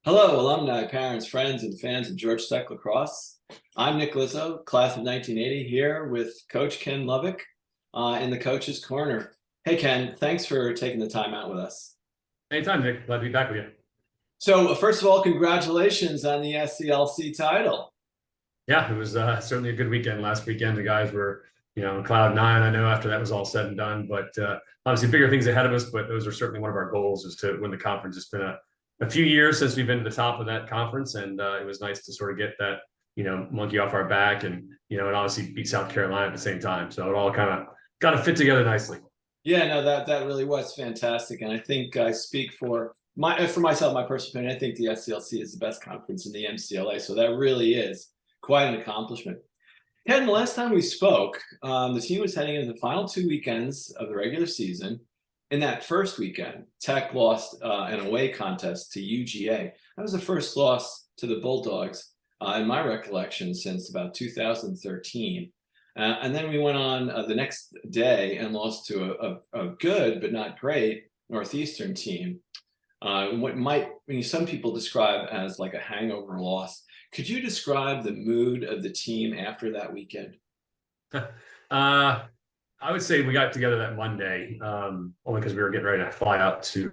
Hello, alumni, parents, friends, and fans of Georgia Tech lacrosse. I'm Nick Lizzo, class of 1980, here with Coach Ken Lovick in the Coach's Corner. Hey, Ken, thanks for taking the time out with us. Anytime, Nick. Glad to be back with you. So, first of all, congratulations on the SCLC title. Yeah, it was certainly a good weekend. Last weekend, the guys were, on cloud nine. I know after that was all said and done, but obviously bigger things ahead of us. But those are certainly one of our goals, is to win the conference. It's been a few years since we've been to the top of that conference, and it was nice to sort of get that, monkey off our back, and and obviously beat South Carolina at the same time. So it all kind of got to fit together nicely. Yeah, no, that really was fantastic, and I think I speak for myself, my personal opinion. I think the SCLC is the best conference in the MCLA, so that really is quite an accomplishment. Ken, the last time we spoke, the team was heading into the final two weekends of the regular season. In that first weekend, Tech lost an away contest to UGA. That was the first loss to the Bulldogs, in my recollection, since about 2013. And then we went on the next day and lost to a good but not great Northeastern team. Some people describe as like a hangover loss. Could you describe the mood of the team after that weekend? I would say we got together that Monday, only because we were getting ready to fly out to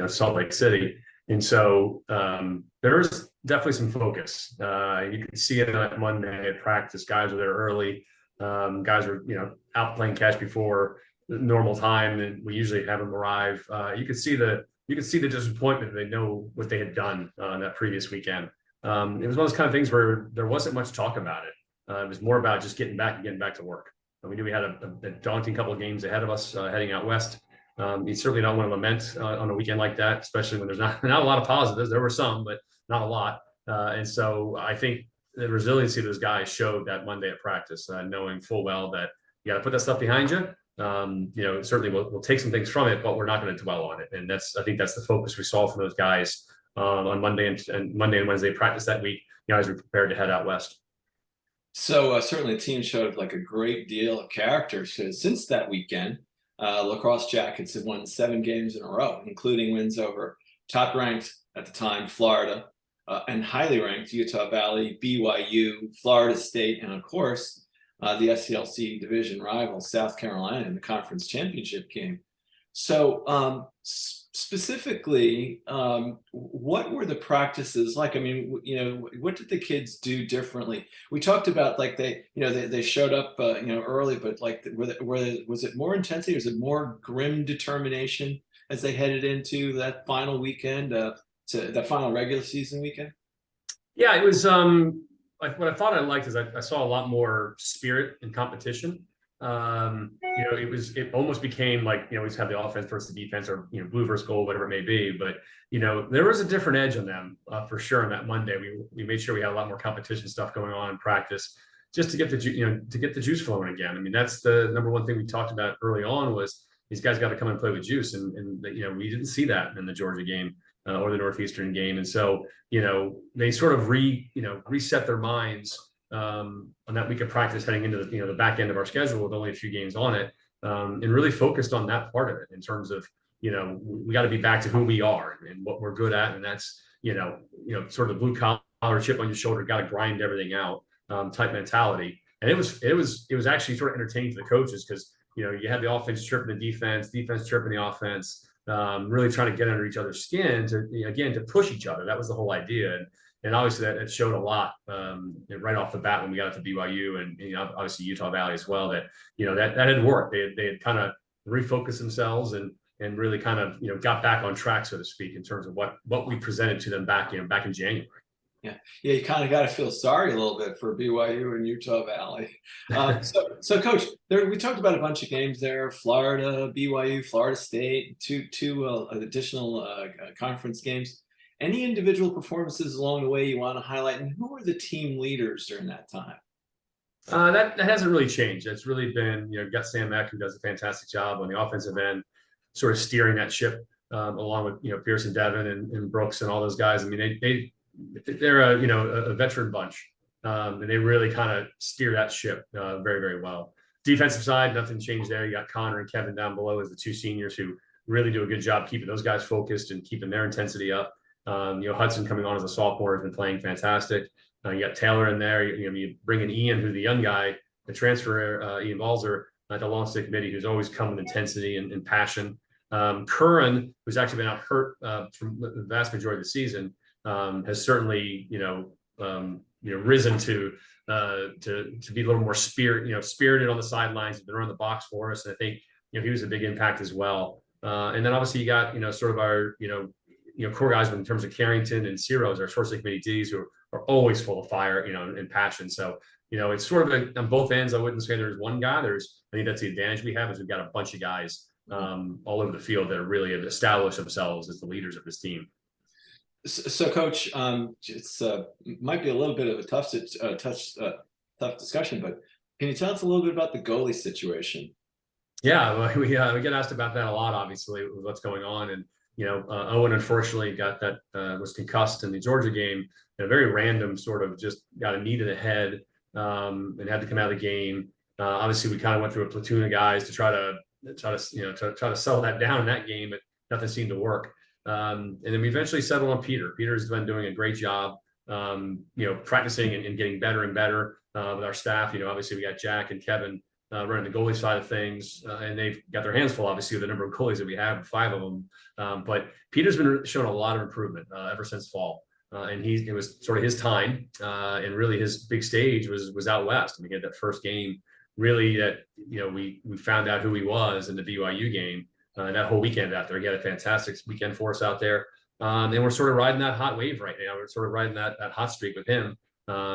Salt Lake City, and so there was definitely some focus. You could see it on that Monday at practice. Guys were there early. Guys were out playing catch before the normal time, and we usually have them arrive. You could see the disappointment. They know what they had done that previous weekend. It was one of those kind of things where there wasn't much talk about it. It was more about just getting back to work. We knew we had a daunting couple of games ahead of us heading out west. You certainly don't want to lament on a weekend like that, especially when there's not a lot of positives. There were some, but not a lot. And so I think the resiliency of those guys showed that Monday at practice, knowing full well that you got to put that stuff behind you. Certainly we'll take some things from it, but we're not going to dwell on it. And I think that's the focus we saw from those guys on Monday and Wednesday practice that week, as we prepared to head out west. So certainly the team showed like a great deal of character. So since that weekend, Lacrosse Jackets have won 7 games in a row, including wins over top-ranked at the time Florida and highly ranked Utah Valley, BYU, Florida State, and of course the SCLC division rival South Carolina in the conference championship game. So specifically, what were the practices like? I mean, what did the kids do differently? We talked about like they showed up early, but like was it more intensity? Was it more grim determination as they headed into that final weekend, to that final regular season weekend? Yeah, it was like what I thought I liked is I saw a lot more spirit and competition. It almost became like, we just have the offense versus the defense, or blue versus gold, whatever it may be. But there was a different edge on them for sure. On that Monday, we made sure we had a lot more competition stuff going on in practice, just to get the juice flowing again. I mean, that's the number one thing we talked about early on, was these guys got to come and play with juice, and we didn't see that in the Georgia game or the Northeastern game, and so they sort of reset their minds on that week of practice heading into the back end of our schedule with only a few games on it, and really focused on that part of it in terms of we got to be back to who we are and what we're good at, and that's sort of the blue collar, chip on your shoulder, got to grind everything out type mentality. And it was actually sort of entertaining for the coaches, because you had the offense chirping the defense chirping the offense, really trying to get under each other's skin to push each other. That was the whole idea. And obviously that showed a lot right off the bat when we got to BYU, and obviously Utah Valley as well, that that had worked. They had kind of refocused themselves and really kind of got back on track, so to speak, in terms of what we presented to them back in January. Yeah, you kind of got to feel sorry a little bit for BYU and Utah Valley. So Coach, we talked about a bunch of games there: Florida, BYU, Florida State, two additional conference games. Any individual performances along the way you want to highlight, and who were the team leaders during that time? That hasn't really changed. It's really been, you've got Sam Eck, who does a fantastic job on the offensive end, sort of steering that ship, along with Pearson, Devin, and Brooks, and all those guys. I mean, they're a veteran bunch, and they really kind of steer that ship very, very well. Defensive side, nothing changed there. You got Connor and Kevin down below as the two seniors, who really do a good job keeping those guys focused and keeping their intensity up. Hudson coming on as a sophomore has been playing fantastic. You got Taylor in there. You bring in Ian, who's the young guy, the transfer, Ian Balzer, the long stick committee, who's always come with intensity and passion. Curran, who's actually been out hurt from the vast majority of the season, has certainly risen to be a little more spirited on the sidelines. He's been around the box for us, and I think he was a big impact as well. And then obviously you got sort of our core guys in terms of Carrington and Ciro's, our short stick committee Ds, who are always full of fire and passion. So it's sort of on both ends. I wouldn't say there's one guy. I think that's the advantage we have, is we've got a bunch of guys all over the field that really have established themselves as the leaders of this team. So, Coach, it's might be a little bit of a tough discussion, but can you tell us a little bit about the goalie situation? Yeah, well, we get asked about that a lot, obviously, with what's going on. And Owen unfortunately was concussed in the Georgia game. A very random sort of just got a knee to the head and had to come out of the game. Obviously, we kind of went through a platoon of guys to try to settle that down in that game, but nothing seemed to work. And then we eventually settled on Peter. Peter's been doing a great job, practicing and getting better and better with our staff. Obviously we got Jack and Kevin running the goalie side of things, and they've got their hands full, obviously, with the number of goalies that we have, 5 of them. But Peter's been showing a lot of improvement ever since fall. And it was sort of his time, and really his big stage was out west. And we had that first game, really, that we found out who he was in the BYU game. That whole weekend out there, he had a fantastic weekend for us out there, and we're sort of riding that hot wave right now. We're sort of riding that hot streak with him.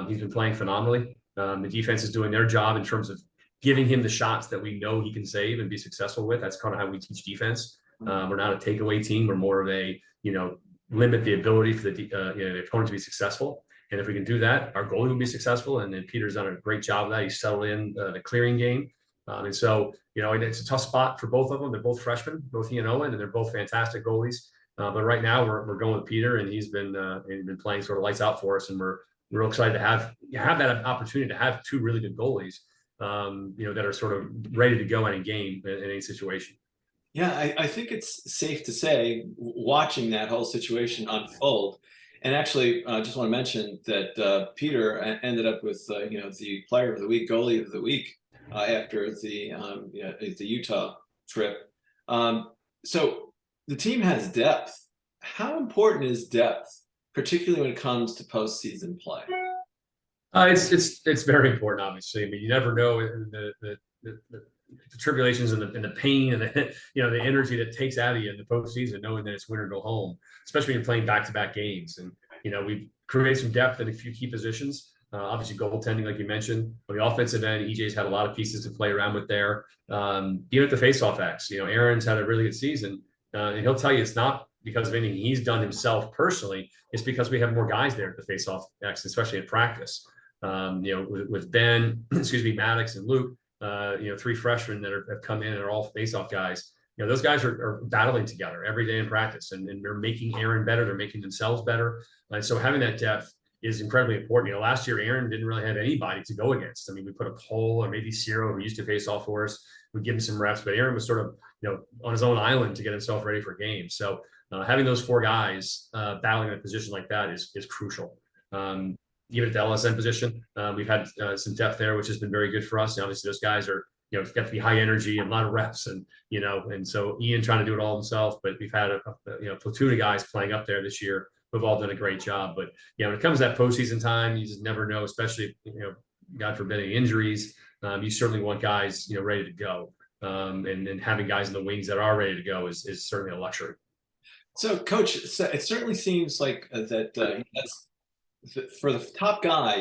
He's been playing phenomenally. The defense is doing their job in terms of giving him the shots that we know he can save and be successful with. That's kind of how we teach defense. We're not a takeaway team. We're more of a limit the ability for the opponent to be successful. And if we can do that, our goalie will be successful. And then Peter's done a great job of that. He's settled in the clearing game. And so, it's a tough spot for both of them. They're both freshmen, both he and Owen, and they're both fantastic goalies. But right now we're going with Peter, and he's been playing sort of lights out for us. And we're real excited to have that opportunity to have 2 really good goalies, that are sort of ready to go in a game in any situation. Yeah, I think it's safe to say, watching that whole situation unfold, and actually, I just want to mention that Peter ended up with the player of the week, goalie of the week, after the Utah trip. So the team has depth. How important is depth, particularly when it comes to postseason play? It's very important, obviously. I mean, you never know the tribulations and the pain and the energy that takes out of you in the postseason, knowing that it's win or go home, especially when you're playing back-to-back games. And we've created some depth in a few key positions. Obviously, goaltending, like you mentioned. On the offensive end, EJ's had a lot of pieces to play around with there. Even at the faceoff X, Aaron's had a really good season, and he'll tell you it's not because of anything he's done himself personally. It's because we have more guys there at the faceoff X, especially in practice. With Ben, Maddox and Luke, 3 freshmen that have come in and are all faceoff guys. Those guys are battling together every day in practice, and they're making Aaron better. They're making themselves better. And so having that depth is incredibly important. Last year, Aaron didn't really have anybody to go against. I mean, we put a Pole or maybe Ciro, who used to face off for us. We give him some reps, but Aaron was sort of, on his own island to get himself ready for games. So having those 4 guys battling in a position like that is crucial. Even at the LSN position, we've had some depth there, which has been very good for us. And obviously, those guys are, got to be high energy and a lot of reps, and and so Ian trying to do it all himself. But we've had a platoon of guys playing up there this year who've all done a great job. But when it comes to that postseason time, you just never know, especially God forbid any injuries. You certainly want guys ready to go, and having guys in the wings that are ready to go is certainly a luxury. So, Coach, it certainly seems like that's for the top guy,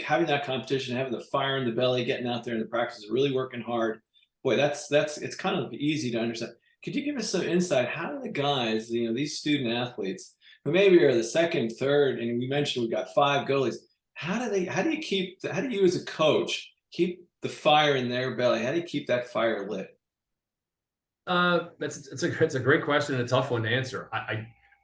having that competition, having the fire in the belly, getting out there in the practice, really working hard. Boy, it's kind of easy to understand. Could you give us some insight? How do the guys, these student athletes who maybe are the second, third, and we mentioned we've got 5 goalies, how do you as a coach keep the fire in their belly? How do you keep that fire lit? It's a great question and a tough one to answer.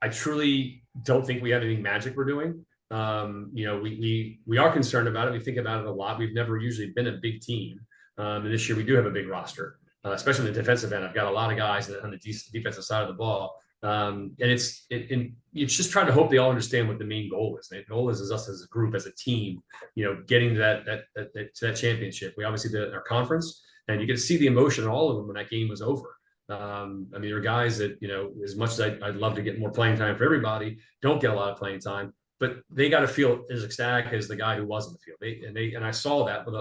I truly don't think we have anything magic we're doing. We are concerned about it. We think about it a lot. We've never usually been a big team. And this year we do have a big roster, especially on the defensive end. I've got a lot of guys on the defensive side of the ball. And it's just trying to hope they all understand what the main goal is. The goal is us as a group, as a team, getting to that championship. We obviously did it in our conference, and you get to see the emotion in all of them when that game was over. I mean, there are guys that, as much as I'd love to get more playing time for everybody, don't get a lot of playing time, but they got to feel as ecstatic as the guy who was in the field. And I saw that with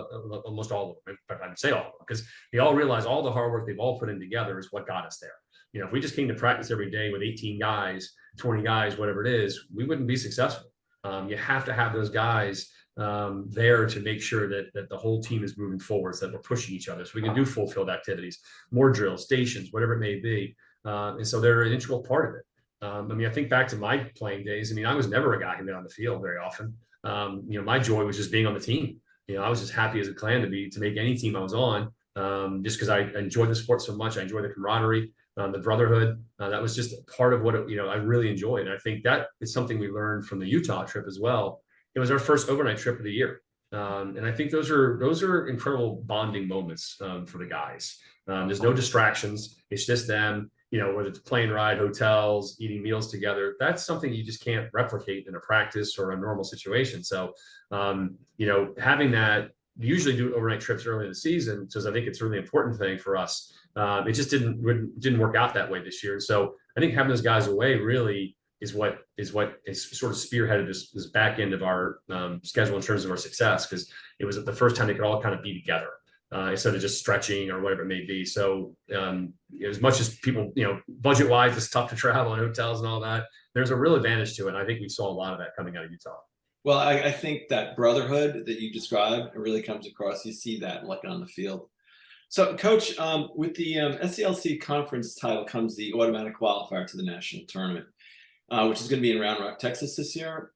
almost all of them. In fact, I would say all of them, because they all realize all the hard work they've all put in together is what got us there. If we just came to practice every day with 18 guys, 20 guys, whatever it is, we wouldn't be successful. You have to have those guys there to make sure that the whole team is moving forward, so that we're pushing each other, so we can do full field activities, more drills, stations, whatever it may be. And so they're an integral part of it. I mean, I think back to my playing days. I mean, I was never a guy who got on the field very often. My joy was just being on the team. I was just happy as a clan to make any team I was on, just because I enjoyed the sport so much. I enjoyed the camaraderie, the brotherhood. That was just part of what I really enjoyed. And I think that is something we learned from the Utah trip as well. It was our first overnight trip of the year. And I think those are incredible bonding moments for the guys. There's no distractions. It's just them, whether it's plane ride, hotels, eating meals together. That's something you just can't replicate in a practice or a normal situation. So, having that, we usually do overnight trips early in the season, because I think it's a really important thing for us. It just didn't work out that way this year. So I think having those guys away really is what is sort of spearheaded this back end of our schedule in terms of our success, because it was the first time they could all kind of be together instead of just stretching or whatever it may be. So as much as people, budget wise, it's tough to travel in hotels and all that, there's a real advantage to it. And I think we saw a lot of that coming out of Utah. Well, I think that brotherhood that you described, it really comes across. You see that like on the field. So, Coach, with the SCLC conference title comes the automatic qualifier to the national tournament, which is going to be in Round Rock, Texas this year.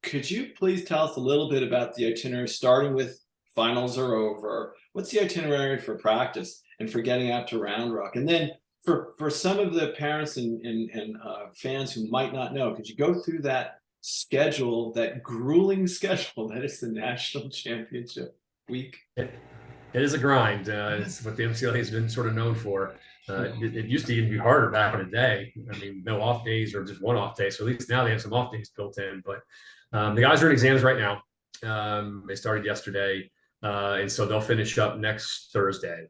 Could you please tell us a little bit about the itinerary, starting with finals are over? What's the itinerary for practice and for getting out to Round Rock? And then for some of the parents and fans who might not know, could you go through that schedule, that grueling schedule that is the national championship week? It is a grind. It's what the MCLA has been sort of known for. It used to even be harder back in the day. I mean, no off days or just one off day. So at least now they have some off days built in. But the guys are in exams right now. They started yesterday. And so they'll finish up next Thursday.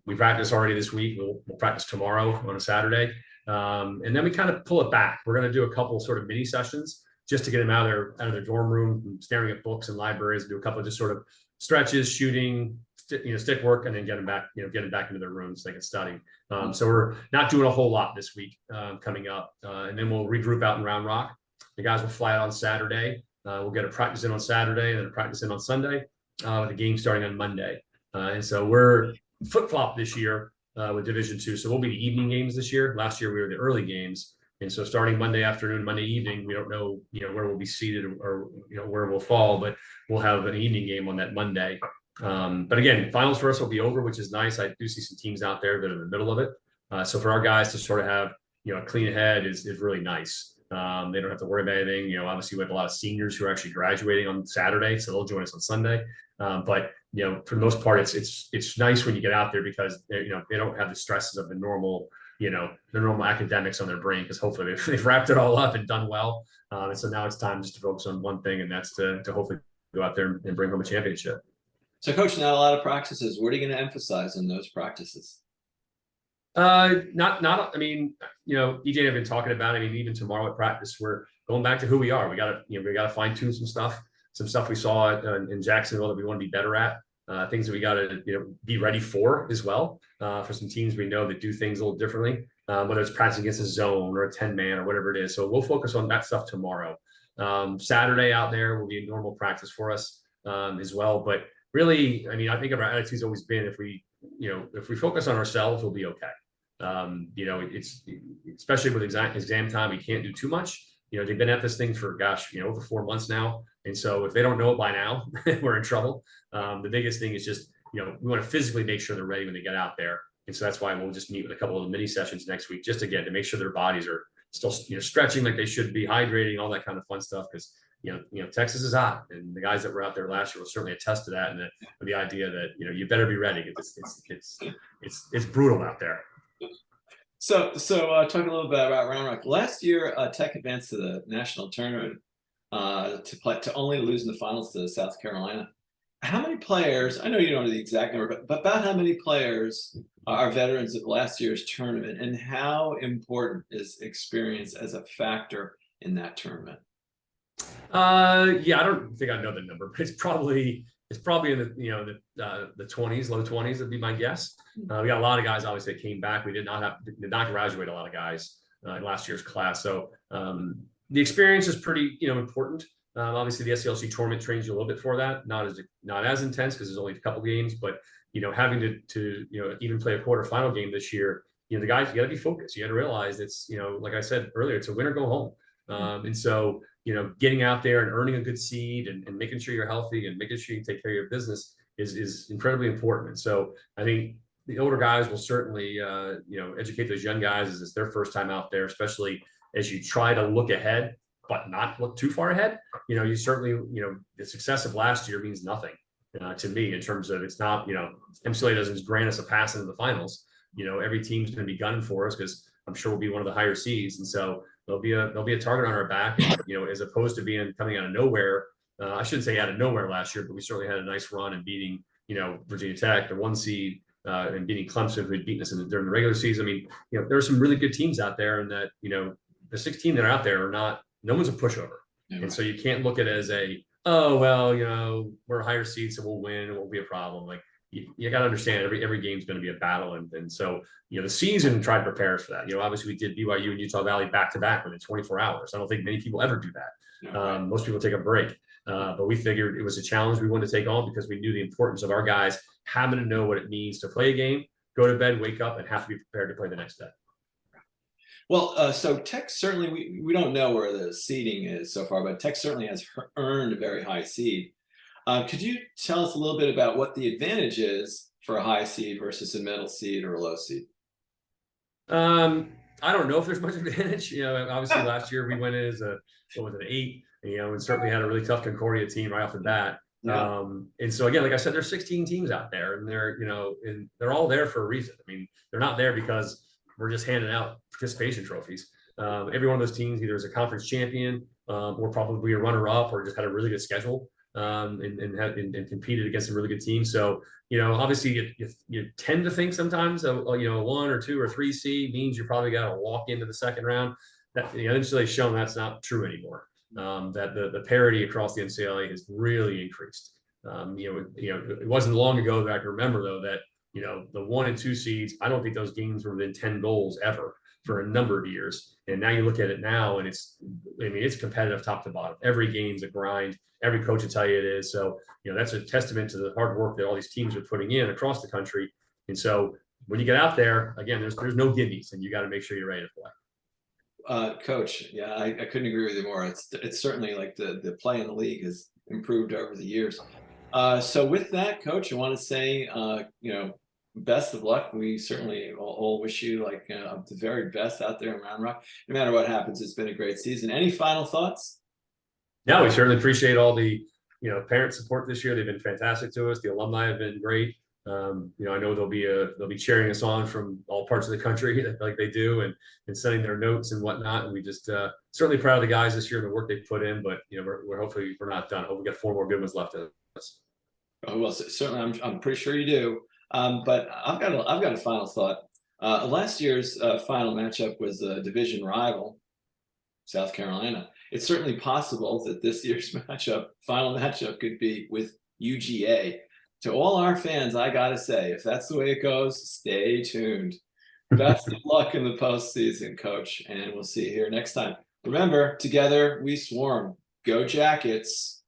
We practice already this week. We'll practice tomorrow on a Saturday. And then we kind of pull it back. We're going to do a couple sort of mini sessions just to get them out of their dorm room, staring at books and libraries, do a couple of just sort of stretches, shooting, stick work, and then get them back into their rooms so they can study. So we're not doing a whole lot this week coming up. And then we'll regroup out in Round Rock. The guys will fly out on Saturday. We'll get a practice in on Saturday and then a practice in on Sunday with the game starting on Monday. And so we're flip-flop this year with Division II. So we'll be the evening games this year. Last year we were the early games. And so starting Monday afternoon, Monday evening, we don't know, where we'll be seated or, where we'll fall, but we'll have an evening game on that Monday. But again, finals for us will be over, which is nice. I do see some teams out there that are in the middle of it. So for our guys to sort of have, a clean head is really nice. They don't have to worry about anything. Obviously we have a lot of seniors who are actually graduating on Saturday, so they'll join us on Sunday. But for the most part, it's nice when you get out there, because they don't have the stresses of the normal academics on their brain, because hopefully they've wrapped it all up and done well. And so now it's time just to focus on one thing, and that's to hopefully go out there and bring home a championship. So, Coach, not a lot of practices. What are you going to emphasize in those practices? I mean, EJ and I have been talking about it. I mean, even tomorrow at practice, we're going back to who we are. We got to fine tune some stuff we saw in Jacksonville that we want to be better at. Things that we got to be ready for as well, for some teams we know that do things a little differently, whether it's practicing against a zone or a 10-man or whatever it is. So we'll focus on that stuff tomorrow. Saturday out there will be a normal practice for us as well. But really, I mean, I think our attitude's always been, if we focus on ourselves, we'll be okay. It's especially with exam time, we can't do too much. They've been at this thing for over 4 months now. And so if they don't know it by now, we're in trouble. The biggest thing is just, we want to physically make sure they're ready when they get out there. And so that's why we'll just meet with a couple of mini sessions next week, just again, to make sure their bodies are still, stretching like they should be, hydrating, all that kind of fun stuff. Because, Texas is hot, and the guys that were out there last year will certainly attest to that. And the idea that, you better be ready. It's brutal out there. Talk a little bit about Round Rock. Last year, Tech advanced to the national tournament to only lose in the finals to South Carolina. How many players? I know you don't know the exact number, but about how many players are veterans of last year's tournament, and how important is experience as a factor in that tournament? Yeah, I don't think I know the number, but it's probably in the the 20s, low 20s would be my guess. We got a lot of guys obviously that came back. We did not graduate a lot of guys in last year's class. So the experience is pretty important. Obviously the SCLC tournament trains you a little bit for that, not as intense because there's only a couple games, but having to even play a quarterfinal game this year, the guys, you got to be focused. You got to realize it's like I said earlier, it's a win or go home. And so getting out there and earning a good seed and making sure you're healthy and making sure you take care of your business is incredibly important. And so I think the older guys will certainly educate those young guys as it's their first time out there, especially as you try to look ahead but not look too far ahead. You certainly the success of last year means nothing to me in terms of, it's not MCLA doesn't grant us a pass into the finals. Every team's going to be gunning for us because I'm sure we'll be one of the higher seeds, and so there'll be a target on our back. And, as opposed to coming out of nowhere. I shouldn't say out of nowhere last year, but we certainly had a nice run in beating Virginia Tech, the 1 seed, and beating Clemson, who had beaten us during the regular season. I mean, there are some really good teams out there, and that the 16 that are out there are not. No one's a pushover, and so you can't look at it as oh well, we're a higher seed, so we'll win, it won't be a problem. Like you got to understand every game's going to be a battle, and so the season tried to prepare us for that. Obviously we did BYU and Utah Valley back to back within 24 hours. I don't think many people ever do that. Most people take a break, but we figured it was a challenge we wanted to take on because we knew the importance of our guys having to know what it means to play a game, go to bed, wake up, and have to be prepared to play the next day. Well, so Tech certainly, we don't know where the seeding is so far, but Tech certainly has earned a very high seed. Could you tell us a little bit about what the advantage is for a high seed versus a middle seed or a low seed? I don't know if there's much advantage. Obviously last year we went in as an 8, and certainly had a really tough Concordia team right off the bat. Yeah. And so again, like I said, there's 16 teams out there, and they're all there for a reason. I mean, they're not there because we're just handing out participation trophies. Every one of those teams either is a conference champion, or probably a runner-up, or just had a really good schedule, and competed against some really good teams. So obviously you tend to think sometimes a 1 or 2 or 3 seed means you probably got to walk into the second round. That NCAA has shown that's not true anymore. That the parity across the NCAA has really increased. It wasn't long ago that I can remember though that the 1 and 2 seeds, I don't think those games were within 10 goals ever for a number of years. And now you look at it now, and it's competitive top to bottom. Every game's a grind. Every coach will tell you it is. So, that's a testament to the hard work that all these teams are putting in across the country. And so when you get out there, again, there's no gimmies, and you got to make sure you're ready to play. Coach, yeah, I couldn't agree with you more. It's certainly like the play in the league has improved over the years. So with that, Coach, I want to say, best of luck. We certainly all wish you the very best out there in Round Rock. No matter what happens, it's been a great season. Any final thoughts? Yeah, we certainly appreciate all the parent support this year. They've been fantastic to us. The alumni have been great. I know they'll be cheering us on from all parts of the country like they do, and sending their notes and whatnot. And we just certainly proud of the guys this year and the work they've put in. But we're hopefully we're not done. Hope we got 4 more good ones left of us. Oh, well, certainly, I'm pretty sure you do. But I've got a final thought. Last year's final matchup was a division rival, South Carolina. It's certainly possible that this year's final matchup could be with UGA. To all our fans, I gotta say, if that's the way it goes, stay tuned. Best of luck in the postseason, Coach, and we'll see you here next time. Remember, together we swarm. Go Jackets!